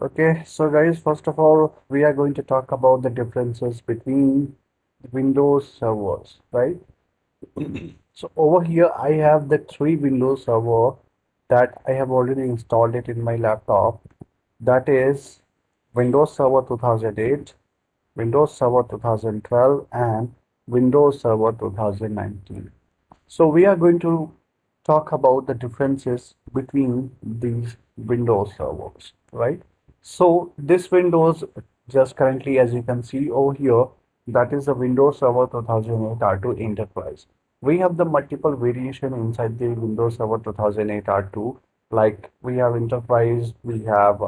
Okay, so guys, first of all, we are going to talk about the differences between Windows servers, right? So over here, I have the three Windows server that I have already installed it in my laptop. That is Windows Server 2008, Windows Server 2012, and Windows Server 2019. So we are going to talk about the differences between these Windows servers, right? So this Windows just currently, as you can see over here, that is the Windows Server 2008 R2 Enterprise. We have the multiple variation inside the Windows Server 2008 R2, like we have Enterprise, we have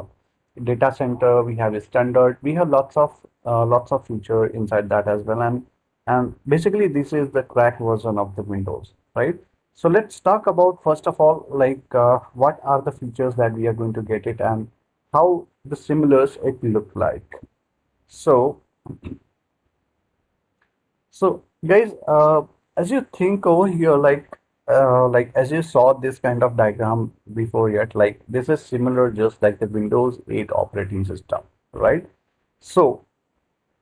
data center, we have a standard, we have lots of feature inside that as well, and basically this is the crack version of the Windows, right? So let's talk about first of all, like what are the features that we are going to get it and how the similars it look like. So so guys, as you think over here, like as you saw this kind of diagram before yet, like this is similar just like the Windows 8 operating system, right? So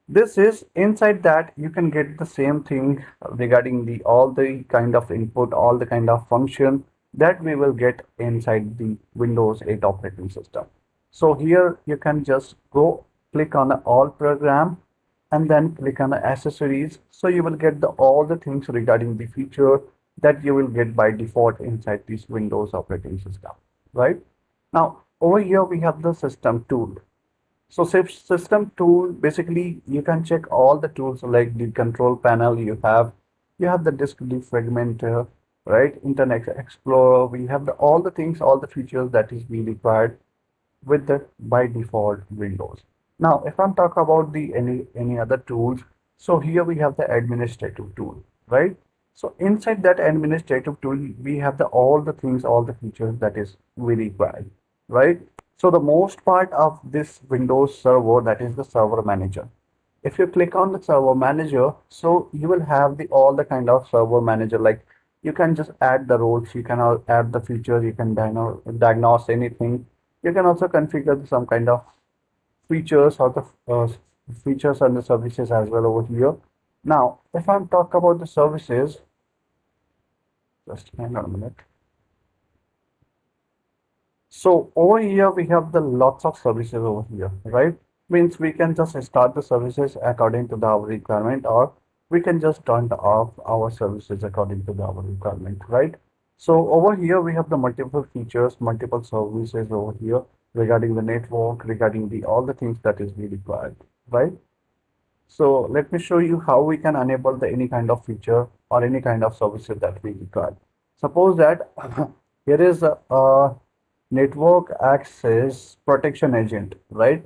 this is inside that you can get the same thing regarding the all the kind of input, all the kind of function that we will get inside the Windows 8 operating system. So here you can just go click on the all program and then click on the accessories. So you will get the all the things regarding the feature that you will get by default inside this Windows operating system, right? Now over here we have the system tool. So system tool, basically you can check all the tools like the control panel you have the disk defragmenter, right? Internet Explorer, we have all the things, all the features that is being required with the by default Windows. Now, if I'm talking about the any other tools, so here we have the administrative tool, right? So inside that administrative tool, we have the all the things, all the features that is we require, right? So the most part of this Windows server, that is the server manager. If you click on the server manager, so you will have the all the kind of server manager, like you can just add the roles, you can add the features, you can diagnose anything. You can also configure some kind of features or the features and the services as well over here. Now, if I'm talk about the services, just hang on a minute. So over here we have the lots of services over here, right? Means we can just start the services according to our requirement, or we can just turn off our services according to our requirement, right? So over here we have the multiple features, multiple services over here regarding the network, regarding the all the things that is we required, right? So let me show you how we can enable the any kind of feature or any kind of services that we require. Suppose that here is a network access protection agent, right?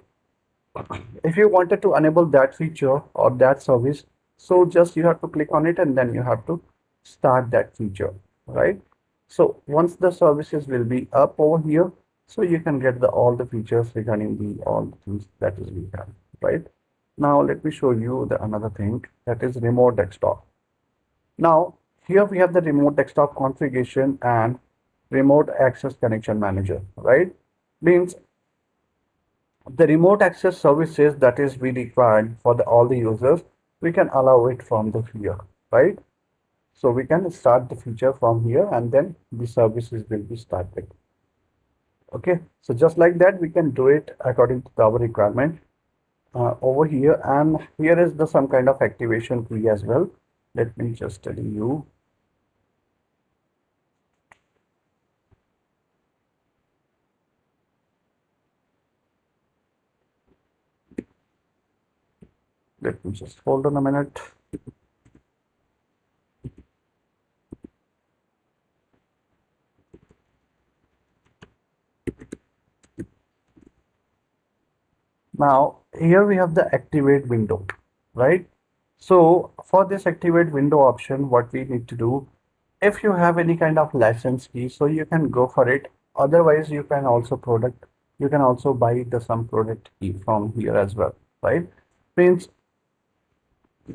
If you wanted to enable that feature or that service, so just you have to click on it and then you have to start that feature, right? So once the services will be up over here, so you can get the all the features regarding the all the things that is we have, right? Now let me show you the another thing, that is remote desktop. Now here we have the remote desktop configuration and remote access connection manager, right? Means the remote access services that is we required for all the users, we can allow it from the here, right? So we can start the feature from here and then the services will be started. Okay, so just like that we can do it according to our requirement over here, and here is the some kind of activation key as well. Let me just tell you. Let me just hold on a minute. Now here we have the activate window, right? So for this activate window option, what we need to do, if you have any kind of license key, so you can go for it. Otherwise, you can also buy the some product key from here as well, right? Means,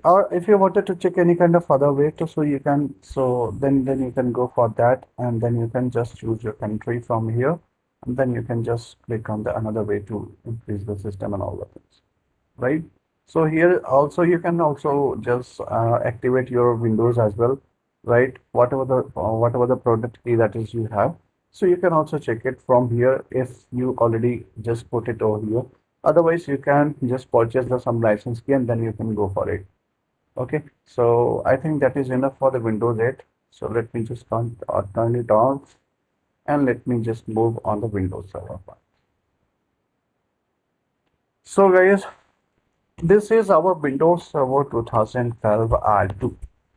or if you wanted to check any kind of other way to, so you can, so then you can go for that, and then you can just choose your country from here, and then you can just click on the another way to increase the system and all the things, right? So here also you can also just activate your Windows as well, right? Whatever the product key that is you have. So you can also check it from here if you already just put it over here. Otherwise, you can just purchase the some license key and then you can go for it. Okay, so I think that is enough for the Windows 8. So let me just turn it on and let me just move on the Windows Server part. So guys, this is our Windows Server 2012 R2,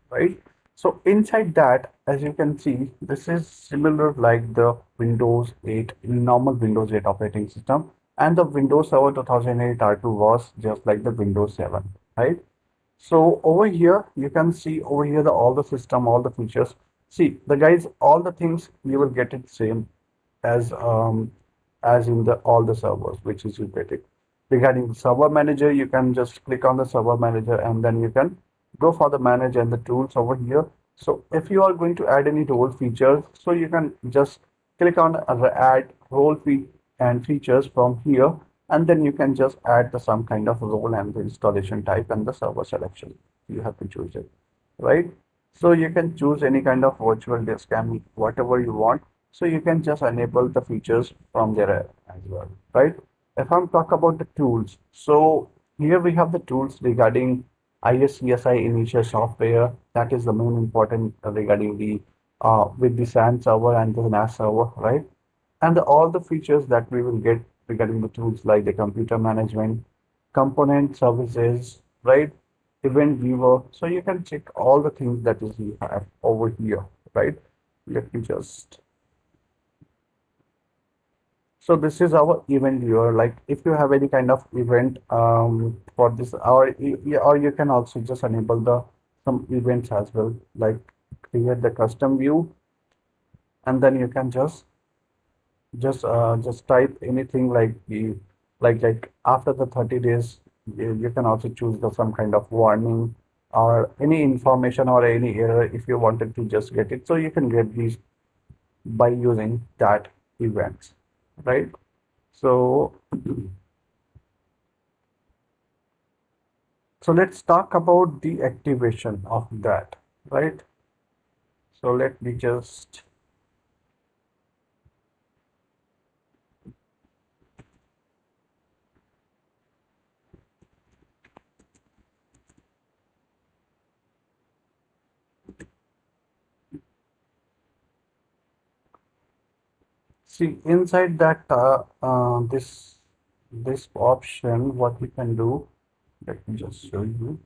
right? So inside that, as you can see, this is similar like the Windows 8, normal Windows 8 operating system, and the Windows Server 2008 R2 was just like the Windows 7, right? So over here, you can see over here all the system, all the features. See, the guys, all the things you will get it same as in the all the servers, which is you get it. Regarding the server manager, you can just click on the server manager and then you can go for the manage and the tools over here. So if you are going to add any role features, so you can just click on add role and features from here, and then you can just add the some kind of role and the installation type and the server selection. You have to choose it, right? So you can choose any kind of virtual disk and whatever you want. So you can just enable the features from there as well, right? If I'm talk about the tools, so here we have the tools regarding ISCSI initial software. That is the main important regarding the with the SAN server and the NAS server, right? And all the features that we will get regarding the tools like the computer management, component services, right? Event viewer. So you can check all the things that is you have over here, right? Let me just. So this is our event viewer. Like if you have any kind of event for this, or you can also just enable the some events as well, like create the custom view, and then you can just type anything like the like after the 30 days you can also choose the some kind of warning or any information or any error if you wanted to just get it, so you can get these by using that events, right? So so let's talk about the activation of that, right? So let me just see inside that this option what we can do. Let me just show you.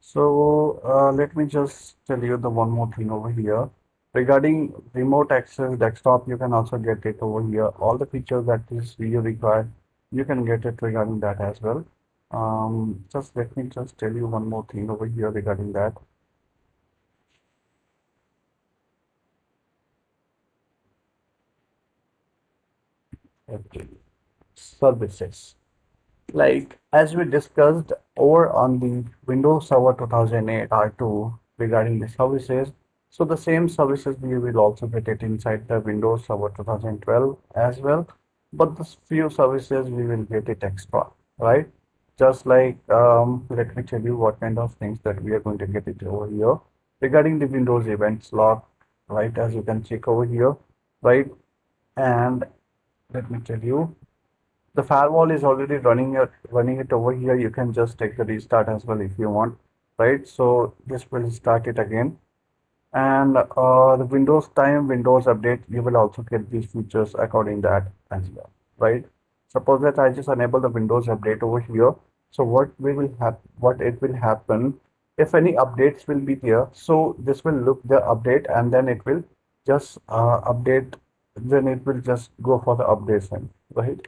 So let me just tell you the one more thing over here. Regarding remote access desktop, you can also get it over here. All the features that is you require, you can get it regarding that as well. Just let me just tell you one more thing over here regarding that. Okay. Services. Like as we discussed over on the Windows Server 2008 R2 regarding the services, so the same services we will also get it inside the Windows Server 2012 as well, but the few services we will get it extra, right? Just like let me tell you what kind of things that we are going to get it over here regarding the Windows events log, right? As you can check over here, right? And let me tell you the firewall is already running it over here. You can just take the restart as well if you want, right? So this will start it again. And the Windows time, Windows update, you will also get these features according that as well, right? Suppose that I just enable the Windows update over here. So what it will happen if any updates will be there. So this will look the update and then it will just update. Then it will just go for the updation, right?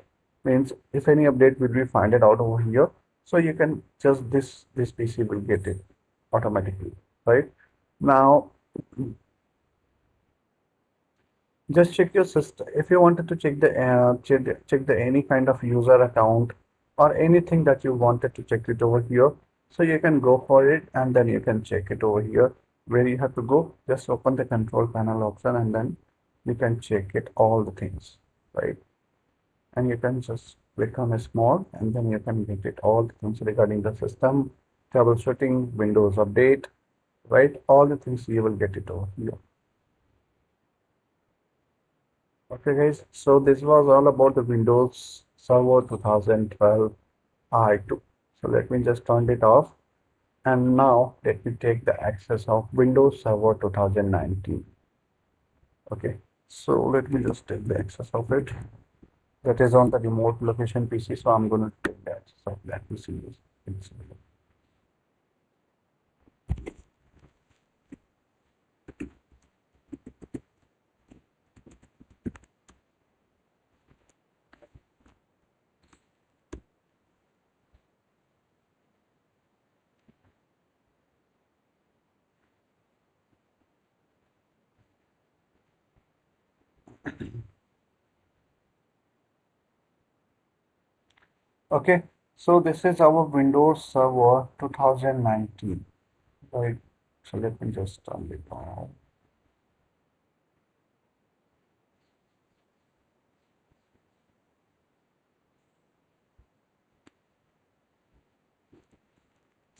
Means if any update will be find it out over here. So you can just this PC will get it automatically, right? Now Just check your system. If you wanted to check the any kind of user account or anything that you wanted to check it over here, so you can go for it and then you can check it over here. Where you have to go, just open the control panel option and then you can check it all the things, right? And you can just click on a small and then you can get it all the things regarding the system, troubleshooting, Windows update, right? All the things you will get it over here. Okay, guys, so this was all about the Windows Server 2012 I2. So let me just turn it off. And now let me take the access of Windows Server 2019. Okay, so let me just take the access of it. That is on the remote location PC. So I'm going to take the access of that PC. Okay, so this is our Windows Server 2019. Right. So let me just turn it on.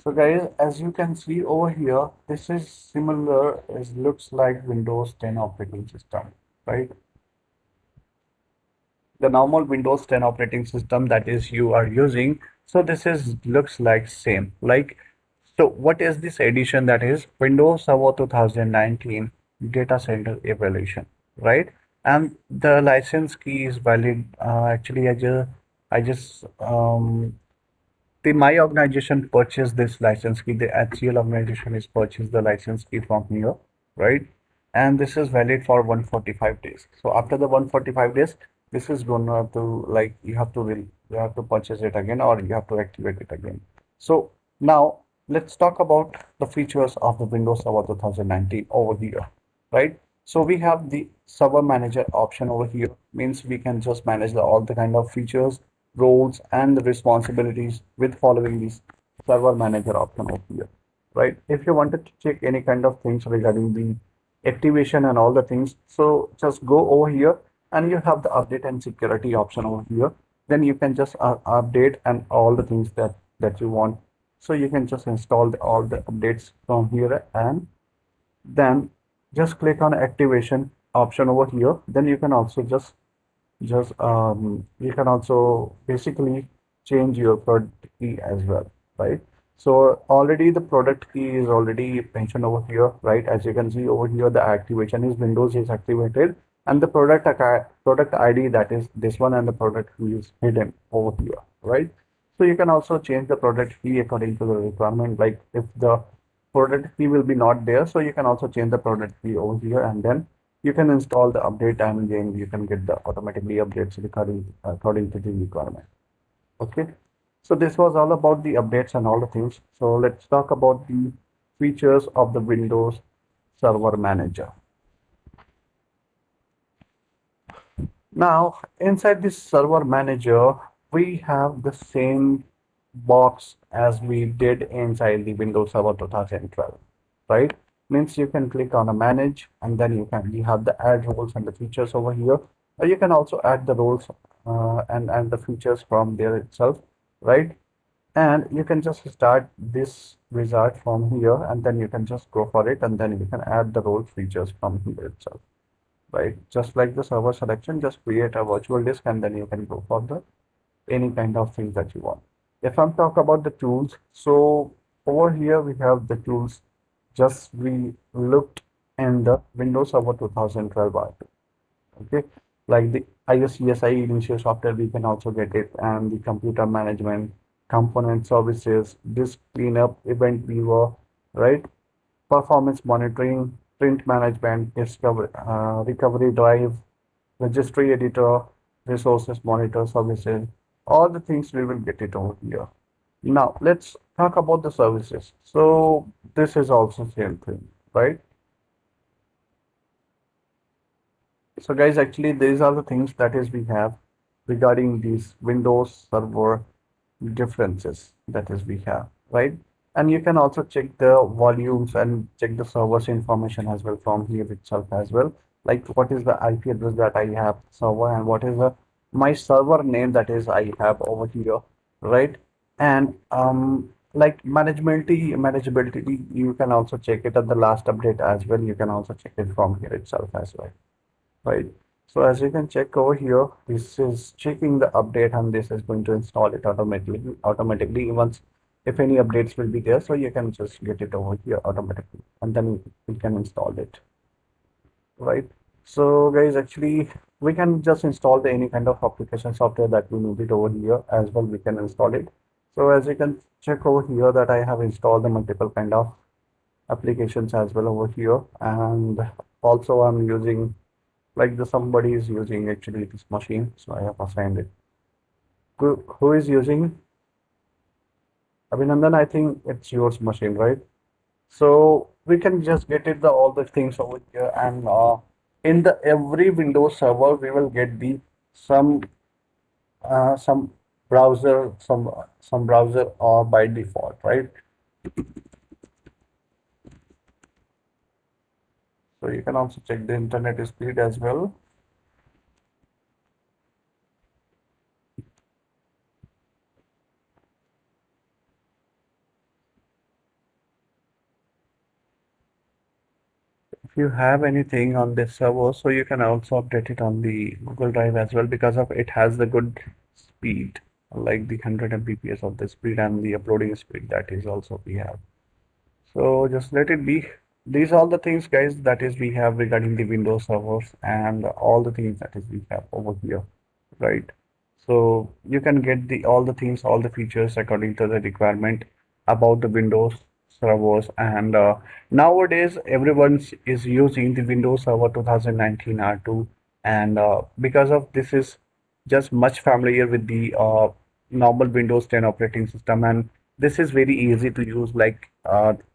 So guys, as you can see over here, this is similar, it looks like Windows 10 operating system, right? The normal Windows 10 operating system that is you are using. So this is looks like same. Like, so what is this edition that is Windows Server 2019 Data Center Evaluation, right? And the license key is valid. Actually, my organization purchased this license key. The HCL organization is purchased the license key from here, right? And this is valid for 145 days. So after the 145 days, this is gonna to like you have to purchase it again or you have to activate it again. So now let's talk about the features of the Windows Server 2019 over here, right? So we have the server manager option over here, means we can just manage all the kind of features, roles, and the responsibilities with following this server manager option over here, right? If you wanted to check any kind of things regarding the activation and all the things, so just go over here and you have the update and security option over here. Then you can just update and all the things that you want. So you can just install all the updates from here and then just click on activation option over here. Then you can also you can also basically change your product key as well, right? So already the product key is already mentioned over here, right? As you can see over here, the activation is Windows is activated and the product ID, that is this one, and the product key is hidden over here, right? So you can also change the product key according to the requirement. Like if the product key will be not there, so you can also change the product key over here and then you can install the update and then you can get the automatically updates according to the requirement. Okay, so this was all about the updates and all the things. So let's talk about the features of the Windows Server Manager. Now, inside this server manager, we have the same box as we did inside the Windows Server 2012, right? Means you can click on a manage and then you have the add roles and the features over here. Or you can also add the roles and the features from there itself, right? And you can just start this wizard from here and then you can just go for it and then you can add the role features from here itself, right? Just like the server selection, just create a virtual disk and then you can go for the any kind of thing that you want. If I'm talk about the tools, so over here we have the tools just we looked in the Windows Server 2012 R2. Okay, like the CCIE initial software, we can also get it, and the computer management, component services, disk cleanup, event viewer, right? Performance monitoring, print management, recovery drive, registry editor, resources monitor services, all the things we will get it over here. Now let's talk about the services. So this is also same thing, right? So guys, actually these are the things that is we have regarding these Windows Server differences that is we have, right? And you can also check the volumes and check the server's information as well from here itself as well. Like what is the IP address that I have server and what is the my server name that is I have over here, right? And like manageability, you can also check it at the last update as well. You can also check it from here itself as well, right? So as you can check over here, this is checking the update and this is going to install it automatically once if any updates will be there. So you can just get it over here automatically and then you can install it, right? So guys, actually we can just install the any kind of application software that we need it over here as well. We can install it. So as you can check over here that I have installed the multiple kind of applications as well over here, and also I'm using like the somebody is using actually this machine, so I have assigned it. Who is using Abhinandan? I think it's yours machine, right? So we can just get it the all the things over here, and in the every Windows server we will get the some some browser some browser by default, right? So you can also check the internet speed as well. If you have anything on this server, so you can also update it on the Google Drive as well because of it has the good speed, like the 100 Mbps of the speed and the uploading speed that is also we have. So just let it be. These are all the things, guys, that is we have regarding the Windows servers and all the things that is we have over here, right? So you can get the all the things, all the features according to the requirement about the Windows servers. And nowadays, everyone is using the Windows Server 2019 R2, and because of this is just much familiar with the normal Windows 10 operating system, and this is very easy to use. Like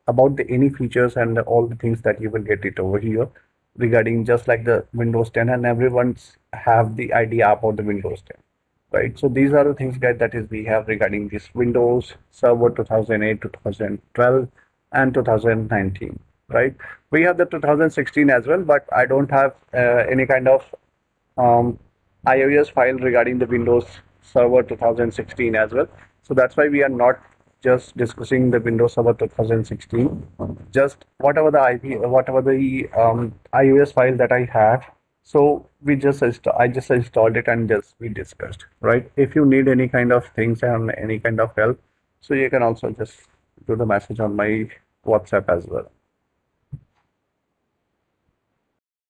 about the any features and all the things that you will get it over here regarding just like the Windows 10, and everyone's have the idea about the Windows 10, right? So these are the things, guys, that is we have regarding this Windows Server 2008, 2012, and 2019, right? We have the 2016 as well, but I don't have any kind of um, iOS file regarding the Windows Server 2016 as well. So that's why we are not just discussing the Windows Server 2016. Just whatever the IP, whatever the iOS file that I have. So I just installed it and just we discussed, right? If you need any kind of things and any kind of help, so you can also just do the message on my WhatsApp as well.